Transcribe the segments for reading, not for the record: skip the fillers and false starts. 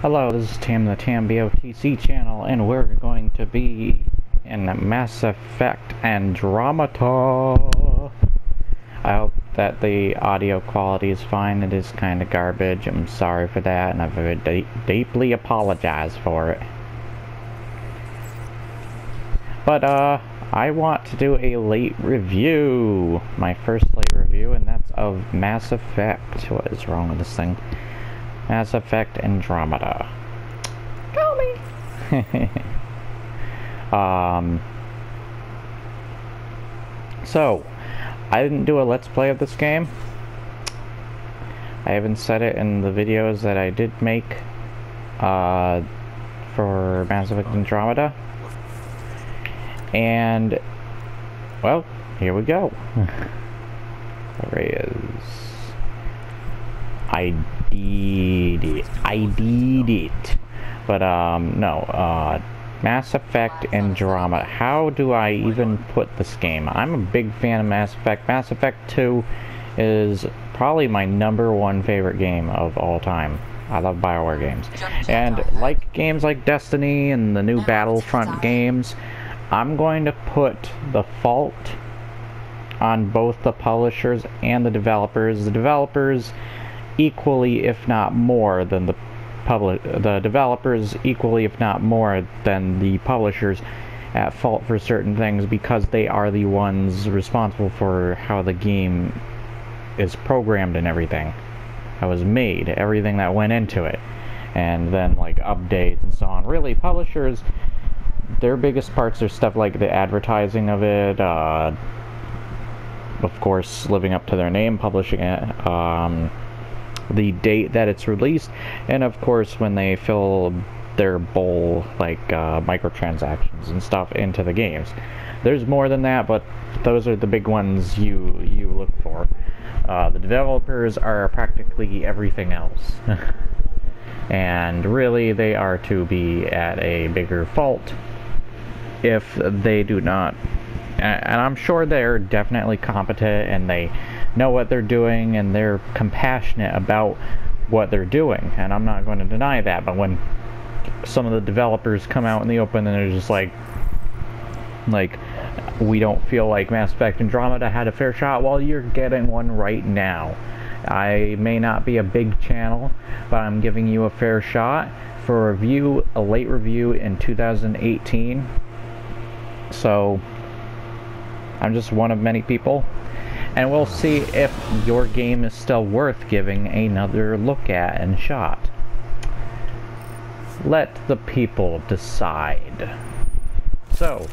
Hello, this is Tam, the TamBoTC channel, and we're going to be in Mass Effect Andromeda. I hope that the audio quality is fine. It is kind of garbage. I'm sorry for that, and I deeply apologize for it. But, I want to do a late review. My first late review, and that's of Mass Effect. What is wrong with this thing? Mass Effect Andromeda. Call me! So, I didn't do a Let's Play of this game. I haven't said it in the videos that I did make for Mass Effect Andromeda. And, well, here we go. There he is. I did it. But, no, Mass Effect Andromeda. How do I even put this game? I'm a big fan of Mass Effect. Mass Effect 2 is probably my #1 favorite game of all time. I love BioWare games. And like games like Destiny and the new Battlefront games, I'm going to put the fault on both the publishers and the developers. The developers equally, if not more, than the developers equally, if not more, than the publishers at fault for certain things, because they are the ones responsible for how the game is programmed and everything. How it was made, everything that went into it, and then like updates and so on. Really, publishers, their biggest parts are stuff like the advertising of it, of course living up to their name, publishing it, the date that it's released, and of course when they fill their bowl, like microtransactions and stuff into the games. There's more than that, but those are the big ones you look for. The developers are practically everything else. And really they are to be at a bigger fault if they do not. And I'm sure they're definitely competent and they know what they're doing and they're compassionate about what they're doing, and I'm not going to deny that. But when some of the developers come out in the open and they're just like we don't feel like Mass Effect Andromeda had a fair shot, well, you're getting one right now. I may not be a big channel, but I'm giving you a fair shot for a review, a late review in 2018. So I'm just one of many people, and we'll see if your game is still worth giving another look at and shot. Let the people decide. So,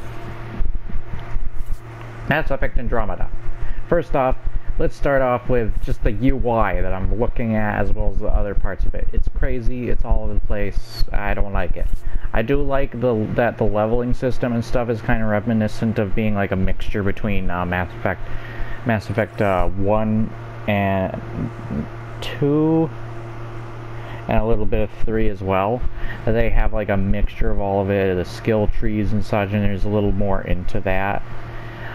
Mass Effect Andromeda. First off, let's start off with just the UI that I'm looking at, as well as the other parts of it. It's crazy, it's all over the place, I don't like it. I do like that the leveling system and stuff is kind of reminiscent of being like a mixture between Mass Effect 1 and 2, and a little bit of 3 as well. They have like a mixture of all of it, the skill trees and such, and there's a little more into that.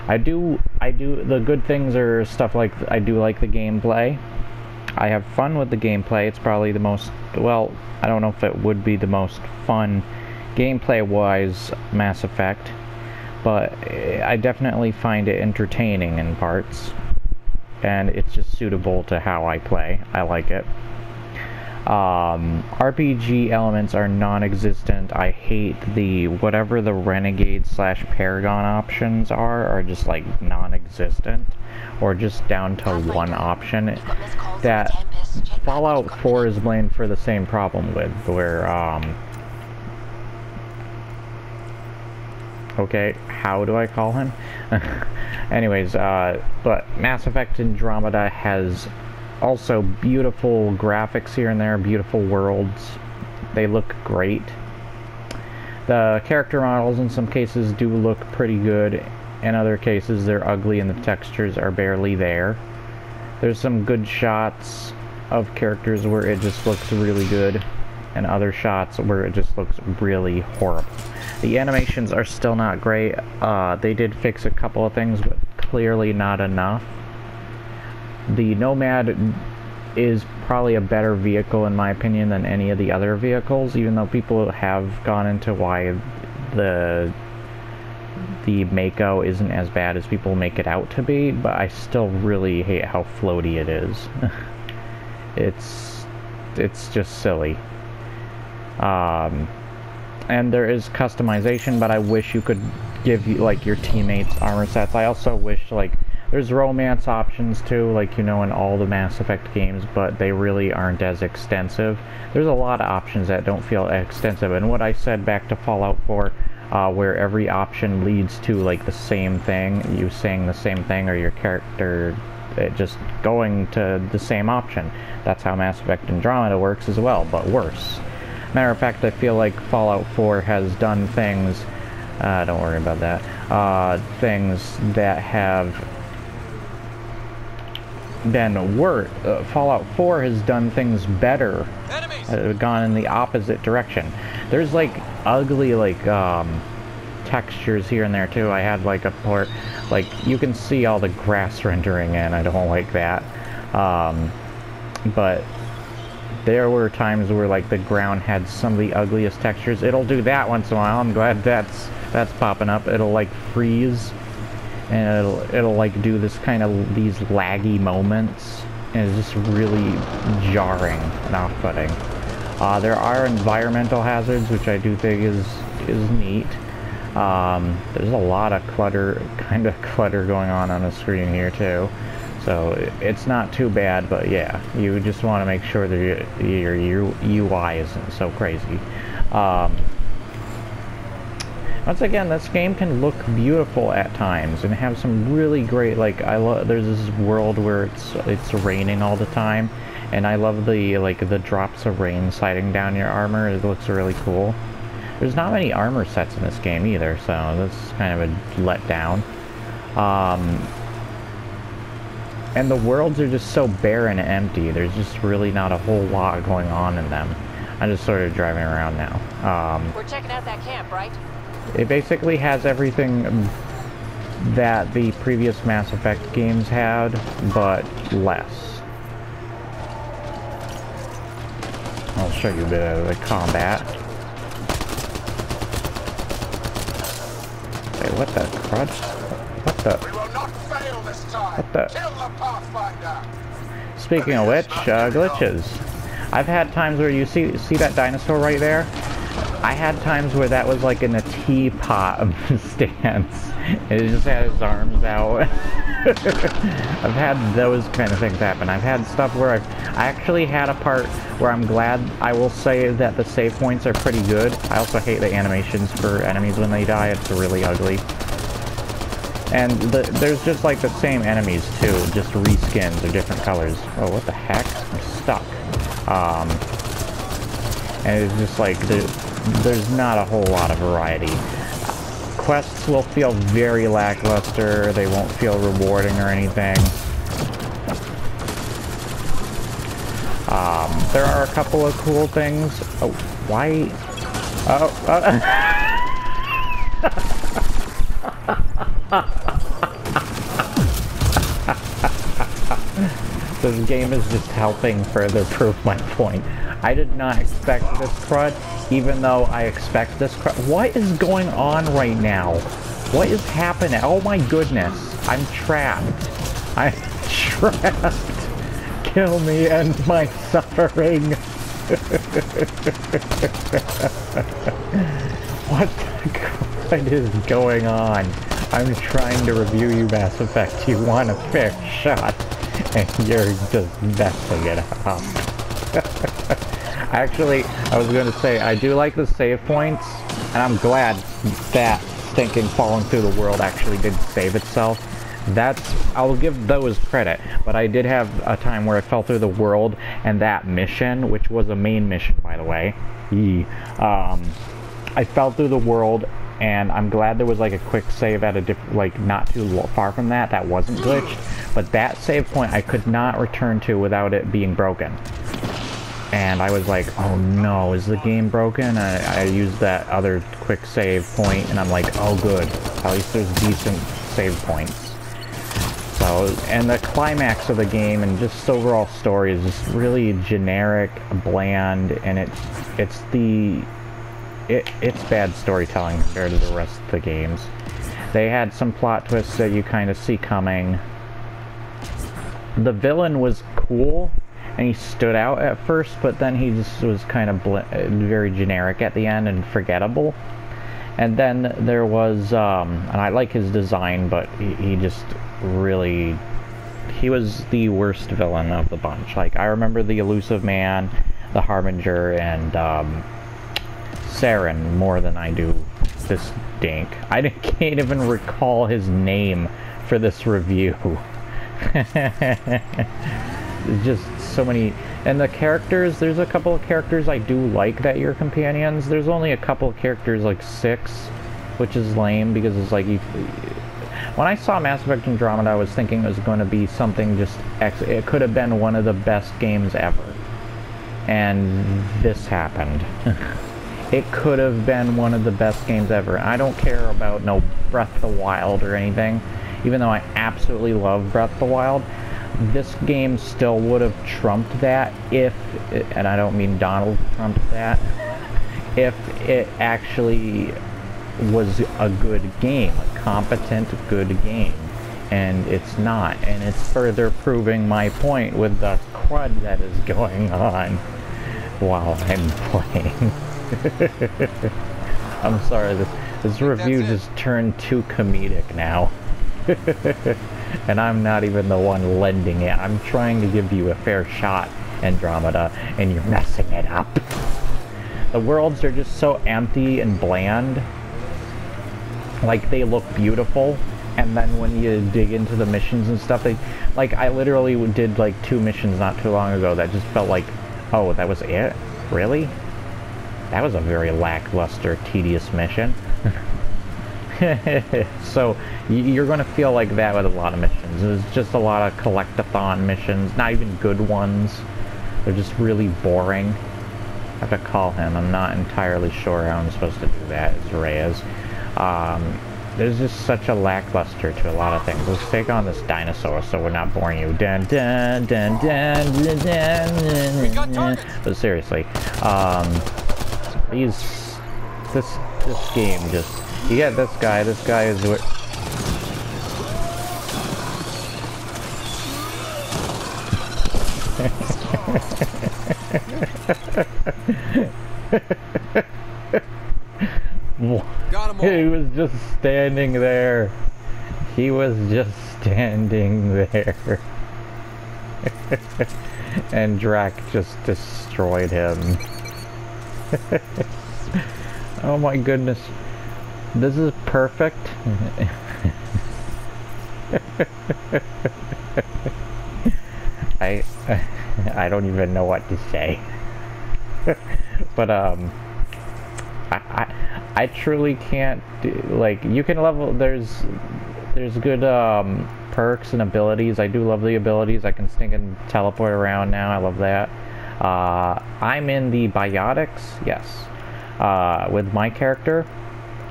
The good things are stuff like, I do like the gameplay. I have fun with the gameplay. It's probably the most, well, I don't know if it would be the most fun gameplay-wise Mass Effect, but I definitely find it entertaining in parts, and it's just suitable to how I play. I like it. RPG elements are non-existent. I hate whatever the Renegade / Paragon options are just like non-existent, or just down to one option that Fallout 4 is blamed for the same problem with, where okay, how do I call him? Anyways, but Mass Effect Andromeda has also beautiful graphics here and there, beautiful worlds. They look great. The character models in some cases do look pretty good. In other cases they're ugly and the textures are barely there. There's some good shots of characters where it just looks really good, and other shots where it just looks really horrible. The animations are still not great. They did fix a couple of things, but clearly not enough. The Nomad is probably a better vehicle in my opinion than any of the other vehicles, even though people have gone into why the Mako isn't as bad as people make it out to be, but I still really hate how floaty it is. It's just silly. And there is customization, but I wish you could give like your teammates armor sets. I also wish like there's romance options too, like in all the Mass Effect games, but they really aren't as extensive. There's a lot of options that don't feel extensive, and what I said back to Fallout 4, where every option leads to like the same thing, you saying the same thing, or your character just going to the same option. That's how Mass Effect Andromeda works as well, but worse. Matter of fact, I feel like Fallout 4 has done things, don't worry about that, things that have been worse. Fallout 4 has done things better, gone in the opposite direction. There's like ugly like textures here and there too. I had like a part, like you can see all the grass rendering in, I don't like that. But there were times where like the ground had some of the ugliest textures. It'll do that once in a while. I'm glad that's popping up. It'll like freeze, and it'll like do this kind of these laggy moments, and it's just really jarring and off-putting. There are environmental hazards, which I do think is neat. There's a lot of clutter going on the screen here too. So it's not too bad, but yeah, you just want to make sure that your UI isn't so crazy. Once again, this game can look beautiful at times and have some really great, like, there's this world where it's raining all the time, and I love the drops of rain sliding down your armor. It looks really cool. There's not many armor sets in this game either, so that's kind of a letdown. And the worlds are just so bare and empty. There's just really not a whole lot going on in them. I'm just sort of driving around now. We're checking out that camp, right? It basically has everything that the previous Mass Effect games had, but less. I'll show you a bit of the combat. Hey, what the crud? What the? What the? Speaking of which, glitches. I've had times where you see that dinosaur right there? I had times where that was like in a teapot stance. It just had his arms out. I've had those kind of things happen. I've had stuff where I actually had a part where I'm glad, I will say that the save points are pretty good. I also hate the animations for enemies when they die. It's really ugly. And there's just like the same enemies too, just reskins or different colors. Oh, what the heck? I'm stuck. And it's just like, there's not a whole lot of variety. Quests will feel very lackluster, they won't feel rewarding or anything. There are a couple of cool things. Oh, why? This game is just helping further prove my point. I did not expect this crud, even though I expect this crud. What is going on right now? What is happening? Oh my goodness. I'm trapped. I'm trapped. Kill me, end my suffering. What the crud is going on? I'm trying to review you, Mass Effect. You want a fair shot, and you're just messing it up. Actually, I was going to say, I do like the save points, and I'm glad that stinking falling through the world actually did save itself. I'll give those credit, but I did have a time where I fell through the world, and that mission, which was a main mission, by the way, I fell through the world, and I'm glad there was like a quick save at a like not too far from that wasn't glitched, but that save point I could not return to without it being broken. And I was like, oh no, is the game broken? I used that other quick save point, and I'm like, oh good, at least there's decent save points. So know, and the climax of the game and just overall story is just really generic, bland, and it's bad storytelling compared to the rest of the games. They had some plot twists that you kind of see coming. The villain was cool, and he stood out at first, but then he just was kind of very generic at the end and forgettable. And then there was, and I like his design, but he just really, he was the worst villain of the bunch. Like, I remember the Elusive Man, the Harbinger, and Saren more than I do this dink. I can't even recall his name for this review. There's just so many, and the characters, there's a couple of characters I do like that you're companions. There's only a couple of characters, like 6, which is lame, because it's like, when I saw Mass Effect Andromeda, I was thinking it was going to be something just, it could have been one of the best games ever. And this happened. It could have been one of the best games ever. I don't care about no Breath of the Wild or anything, even though I absolutely love Breath of the Wild. This game still would have trumped that if, and I don't mean Donald trumped that, if it actually was a good game, a competent, good game. And it's not, and it's further proving my point with the crud that is going on while I'm playing. I'm sorry, this review just turned too comedic now. And I'm not even the one lending it. I'm trying to give you a fair shot, Andromeda, and you're messing it up. The worlds are just so empty and bland. Like, they look beautiful, and then when you dig into the missions and stuff, they, like, I literally did like 2 missions not too long ago that just felt like, oh, that was it? Really? That was a very lackluster, tedious mission. So you're going to feel like that with a lot of missions. There's just a lot of collectathon missions, not even good ones. They're just really boring. I have to call him. I'm not entirely sure how I'm supposed to do that as Reyes. There's just such a lackluster to a lot of things. Let's take on this dinosaur so we're not boring you. Dun, dun, dun, dun, dun, dun, dun, dun. But seriously, this game just, you get this guy is what. Got him all. He was just standing there. He was just standing there. And Drac just destroyed him. Oh my goodness. This is perfect. I don't even know what to say. But I truly can't do, like, you can level, there's good perks and abilities. I do love the abilities. I can sneak and teleport around now. I love that. I'm in the biotics, yes, with my character,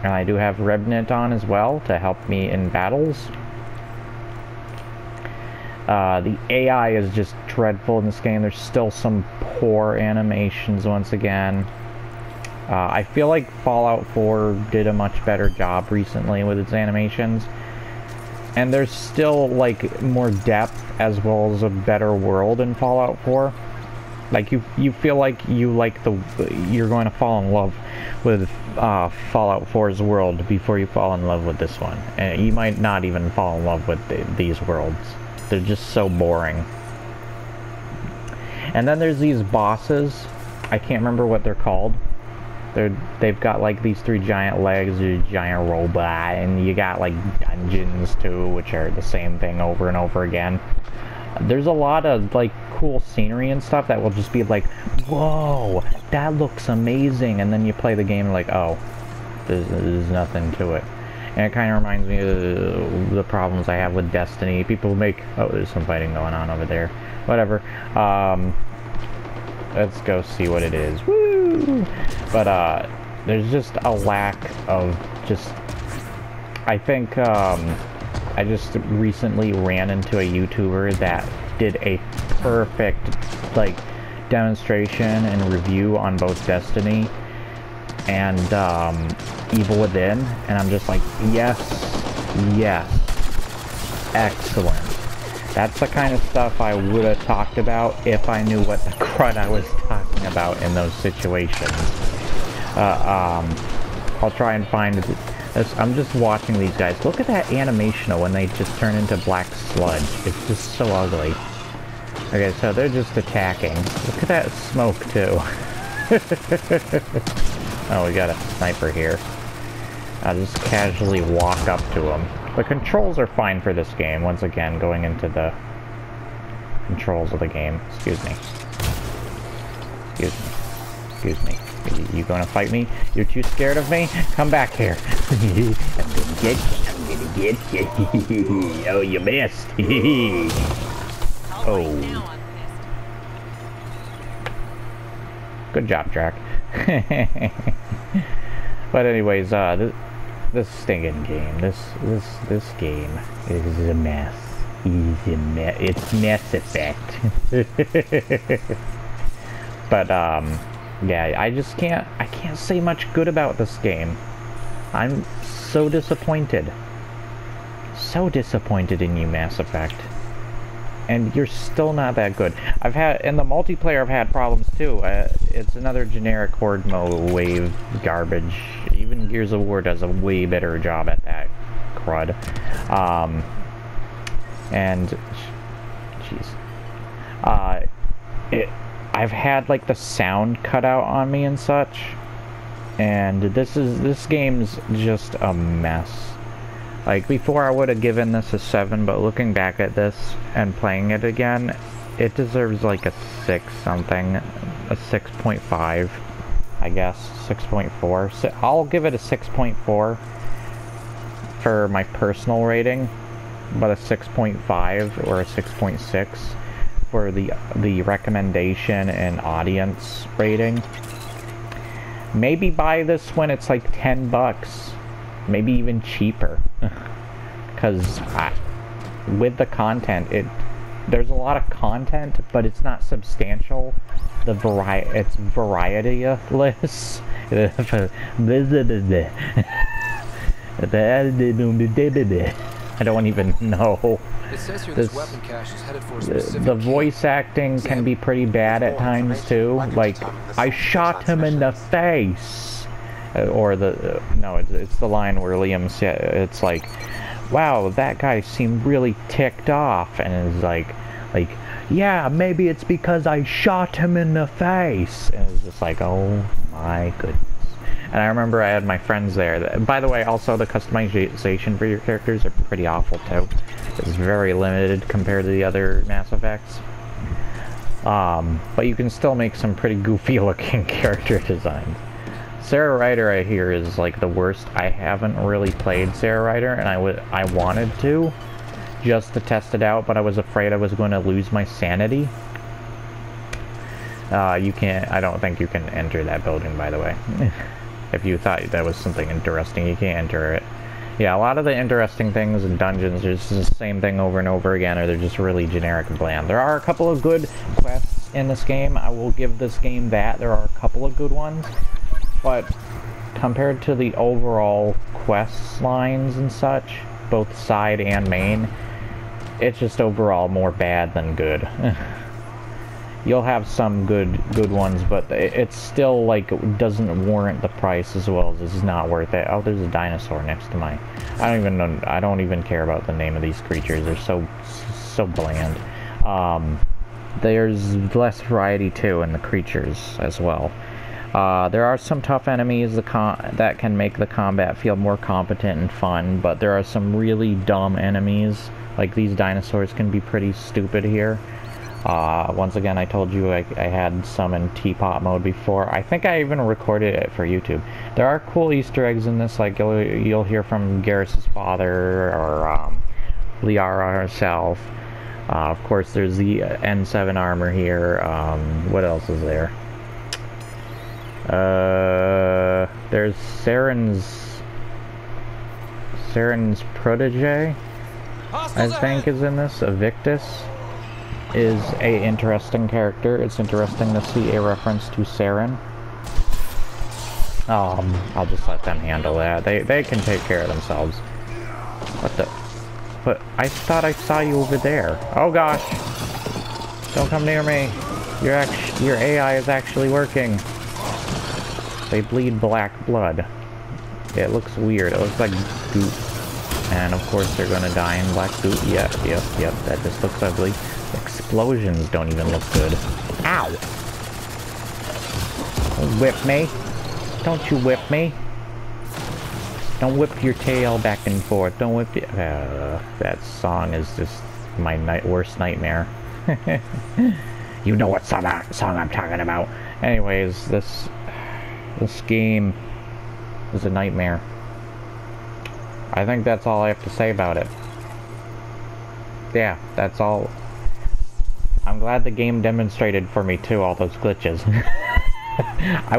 and I do have Revenant on as well to help me in battles. The AI is just dreadful in this game. There's still some poor animations once again. I feel like Fallout 4 did a much better job recently with its animations. And there's still, like, more depth as well as a better world in Fallout 4. Like, you feel like you're going to fall in love with Fallout 4's world before you fall in love with this one. And you might not even fall in love with these worlds. They're just so boring. And then there's these bosses. I can't remember what they're called. They've got like these 3 giant legs, a giant robot, and you got like dungeons too, which are the same thing over and over again. There's a lot of like cool scenery and stuff that will just be like, whoa, that looks amazing, and then you play the game and like, oh, there's nothing to it. And it kind of reminds me of the problems I have with Destiny. People make, oh, there's some fighting going on over there. Whatever. Let's go see what it is. Woo! But there's just a lack of just, I think I just recently ran into a YouTuber that did a perfect, like, demonstration and review on both Destiny and Evil Within, and I'm just like, yes, yes, excellent. That's the kind of stuff I would have talked about if I knew what the crud I was talking about in those situations. I'll try and find this. I'm just watching these guys. Look at that animation when they just turn into black sludge. It's just so ugly. Okay, so they're just attacking. Look at that smoke, too. Oh, we got a sniper here. I'll just casually walk up to him. The controls are fine for this game. Once again, going into the controls of the game. Excuse me. Excuse me. Excuse me. You gonna fight me? You're too scared of me? Come back here. I'm gonna get you. I'm gonna get you. Oh, you missed. Oh. Good job, Drac. But anyways, this stinking game, this game is a mess. It's Mass Effect. But yeah, I can't say much good about this game. I'm so disappointed. So disappointed in you, Mass Effect. And you're still not that good. In the multiplayer, I've had problems too. It's another generic horde mode wave garbage. Even Gears of War does a way better job at that crud. And jeez, I've had like the sound cut out on me and such, and this game's just a mess. Like, before I would have given this a 7, but looking back at this and playing it again, it deserves like a 6 something, a 6.5, I guess, 6.4. So I'll give it a 6.4 for my personal rating, but a 6.5 or a 6.6 for the recommendation and audience rating. Maybe buy this when it's like 10 bucks. Maybe even cheaper, because with the content, there's a lot of content, but it's not substantial. It's varietyless. I don't even know. It says here this weapon cache is headed for a specific the voice acting can be pretty bad at times too. Like, I shot him in the face. Or no, it's the line where Liam said, it's like, wow, that guy seemed really ticked off, and it's like, yeah, maybe it's because I shot him in the face, and it's just like, oh my goodness. And I remember I had my friends there. By the way, also the customization for your characters are pretty awful too. It's very limited compared to the other Mass Effects. But you can still make some pretty goofy looking character designs. Sarah Ryder, I hear, is like the worst. I haven't really played Sarah Ryder, and I wanted to, just to test it out, but I was afraid I was going to lose my sanity. I don't think you can enter that building, by the way. If you thought that was something interesting, you can't enter it. Yeah, a lot of the interesting things in dungeons are just the same thing over and over again, or they're just really generic and bland. There are a couple of good quests in this game. I will give this game that. There are a couple of good ones. But compared to the overall quest lines and such, both side and main, it's just overall more bad than good. You'll have some good ones, but it's still like doesn't warrant the price as well as it's not worth it. Oh, there's a dinosaur next to my. I don't even know. I don't even care about the name of these creatures. They're so bland. There's less variety too in the creatures as well. There are some tough enemies that can make the combat feel more competent and fun, but there are some really dumb enemies. Like, these dinosaurs can be pretty stupid here. Once again, I told you I had some in teapot mode before. I think I even recorded it for YouTube. There are cool Easter eggs in this, like you'll hear from Garrus's father, or Liara herself. Of course, there's the N7 armor here. What else is there? There's Saren's protege, Hostiles think ahead. is in this. Evictus is a interesting character. It's interesting to see a reference to Saren. I'll just let them handle that. They can take care of themselves. What the? But I thought I saw you over there. Oh gosh! Don't come near me. Your AI is actually working. They bleed black blood. It looks weird. It looks like goop. And of course they're gonna die in black goop. Yep. That just looks ugly. Explosions don't even look good. Ow! Don't whip me. Don't you whip me. Don't whip your tail back and forth. Don't whip it. That song is just my worst nightmare. You know what song I'm talking about. Anyways, this game is a nightmare. I think that's all I have to say about it. Yeah, that's all. I'm glad the game demonstrated for me too all those glitches. I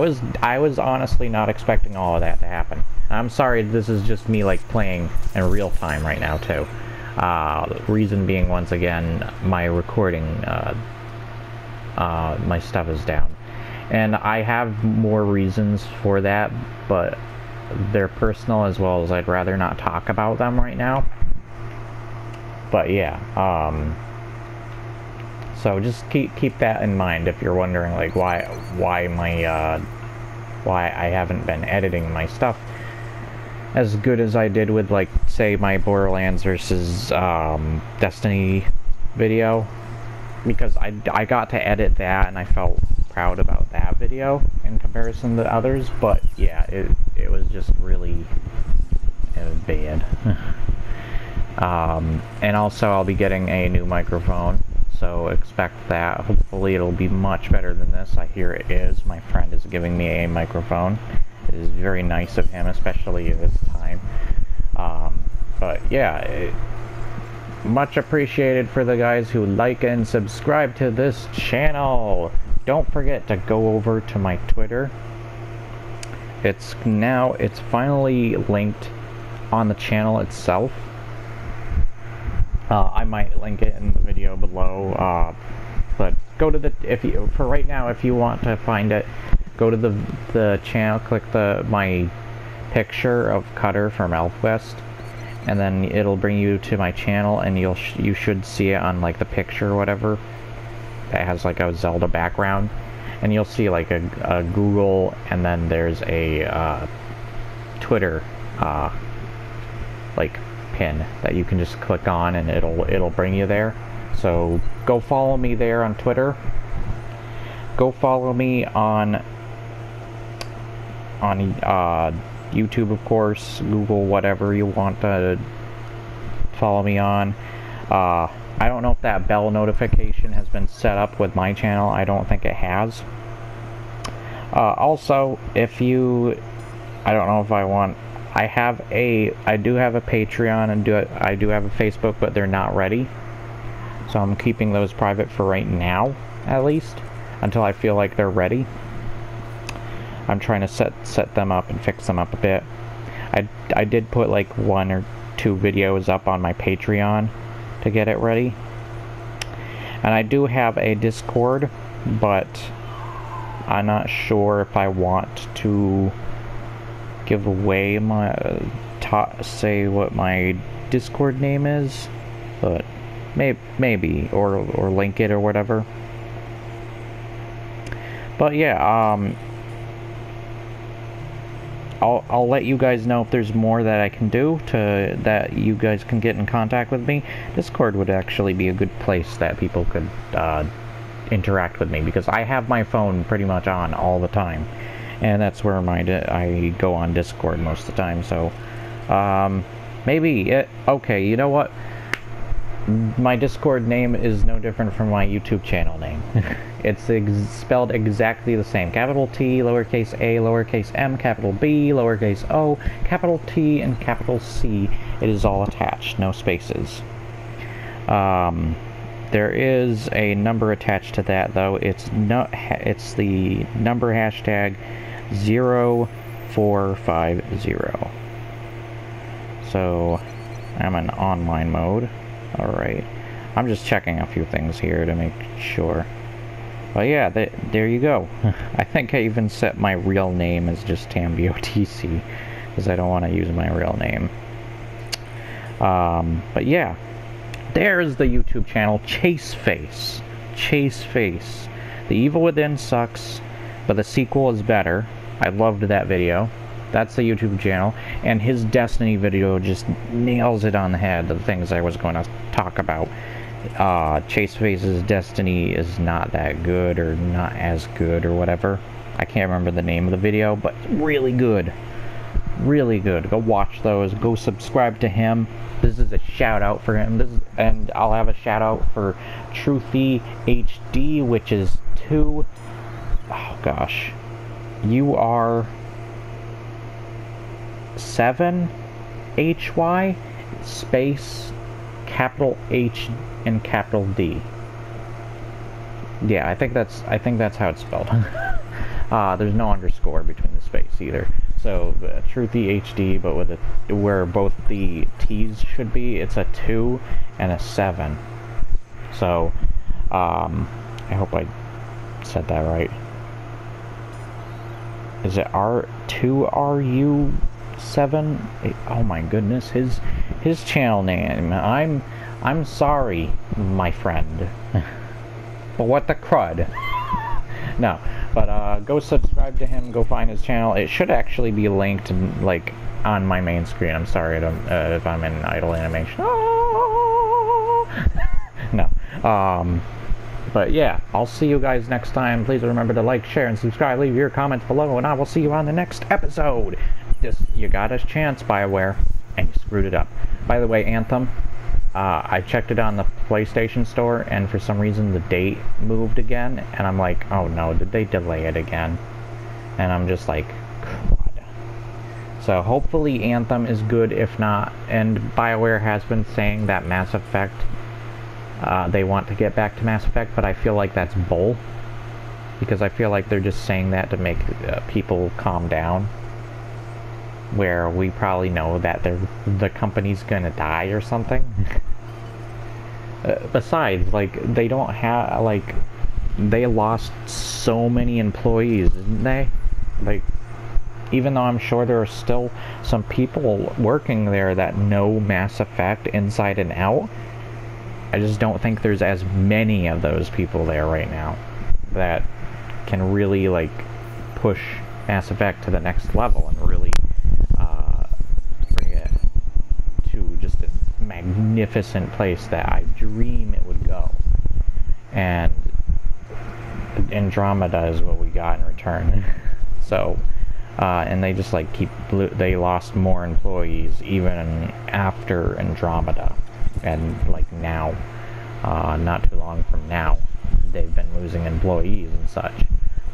was honestly not expecting all of that to happen. I'm sorry, this is just me like playing in real time right now too. Reason being, once again, my recording, my stuff is down. And I have more reasons for that, but they're personal as well, as I'd rather not talk about them right now. But yeah, so just keep that in mind if you're wondering like why I haven't been editing my stuff as good as I did with, like, say, my Borderlands versus Destiny video, because I got to edit that and I felt proud about that video in comparison to others. But yeah, it was just really bad. And also I'll be getting a new microphone, so expect that. Hopefully it'll be much better than this. I hear it is. My friend is giving me a microphone. It is very nice of him, especially this time. But yeah, much appreciated for the guys who like and subscribe to this channel. Don't forget to go over to my Twitter. It's finally linked on the channel itself. I might link it in the video below, but go to for right now, if you want to find it, go to the channel, click my picture of Cutter from ElfQuest, and then it'll bring you to my channel, and you should see it on like the picture or whatever that has like a Zelda background, and you'll see like a Google, and then there's a Twitter like pin that you can just click on, and it'll bring you there. So go follow me there on Twitter. Go follow me on YouTube, of course, Google, whatever you want to follow me on. I don't know if that bell notification has been set up with my channel. I don't think it has. Also, I don't know if I do have a Patreon, and I do have a Facebook, but they're not ready. So I'm keeping those private for right now, at least, until I feel like they're ready. I'm trying to set them up and fix them up a bit. I did put like 1 or 2 videos up on my Patreon to get it ready. And I do have a Discord, but I'm not sure if I want to give away say what my Discord name is, but maybe or link it or whatever. But yeah, I'll let you guys know if there's more that I can do that you guys can get in contact with me. Discord would actually be a good place that people could interact with me, because I have my phone pretty much on all the time, and that's where I go on Discord most of the time. So okay, you know what? My Discord name is no different from my YouTube channel name. It's spelled exactly the same. Capital T, lowercase a, lowercase m, capital B, lowercase o, capital T, and capital C. It is all attached, no spaces. There is a number attached to that, though. It's the number hashtag 0450. So I'm in online mode. Alright. I'm just checking a few things here to make sure. But yeah, there you go. I think I even set my real name as just TamBoTC, because I don't want to use my real name. But yeah, there's the YouTube channel, Chaseface. Chaseface. The Evil Within sucks, but the sequel is better. I loved that video. That's the YouTube channel, and his Destiny video just nails it on the head, the things I was going to talk about. Chaseface's Destiny is not that good, or not as good, or whatever. I can't remember the name of the video, but really good. Really good. Go watch those. Go subscribe to him. This is a shout out for him. And I'll have a shout out for Truthy HD, which is 2. Oh gosh. You are 7 HY space capital H and capital D. Yeah, I think that's how it's spelled. There's no underscore between the space either. So Truthy HD, but with where both the T's should be, it's a 2 and a 7. So I hope I said that right. Is it R2RU7? Oh my goodness, his channel name. I'm sorry, my friend. But what the crud? No, but go subscribe to him. Go find his channel. It should actually be linked like on my main screen. I'm sorry if I'm in idle animation. No. But yeah, I'll see you guys next time. Please remember to like, share, and subscribe. Leave your comments below, and I will see you on the next episode. You got a chance, BioWare, and you screwed it up. By the way, Anthem, I checked it on the PlayStation Store, and for some reason the date moved again, and I'm like, oh no, did they delay it again? And I'm just like, crud. So hopefully Anthem is good, if not, and BioWare has been saying that Mass Effect, they want to get back to Mass Effect, but I feel like that's bull, because I feel like they're just saying that to make people calm down, where we probably know that the company's gonna die or something. Besides, like, they don't have, like, they lost so many employees, didn't they? Like, even though I'm sure there are still some people working there that know Mass Effect inside and out, I just don't think there's as many of those people there right now that can really, like, push Mass Effect to the next level and really bring it to just a magnificent place that I dream it would go. And Andromeda is what we got in return. So, and they just, like, they lost more employees even after Andromeda. And, like, now, not too long from now, they've been losing employees and such.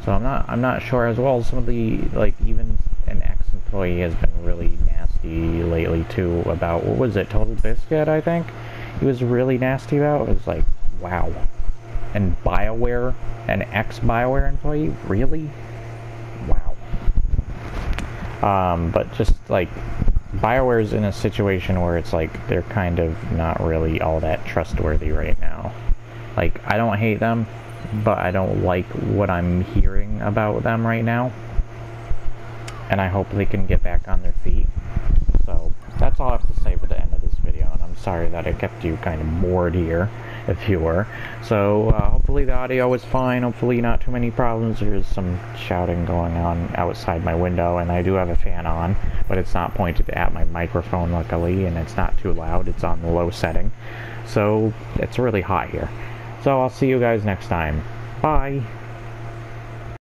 So I'm not sure, as well as some of the, like, even an ex-employee has been really nasty lately too about, what was it, Total Biscuit, I think? He was really nasty about. It was like, wow. And BioWare, an ex-BioWare employee? Really? Wow. But just, like, BioWare's in a situation where it's like they're kind of not really all that trustworthy right now. Like, I don't hate them, but I don't like what I'm hearing about them right now. And I hope they can get back on their feet. So, that's all I have to say for the end of this video, and I'm sorry that I kept you kind of bored here, if you were. So, hopefully the audio was fine, hopefully not too many problems. There's some shouting going on outside my window, and I do have a fan on, but it's not pointed at my microphone, luckily, and it's not too loud. It's on the low setting. So, it's really hot here. So, I'll see you guys next time. Bye!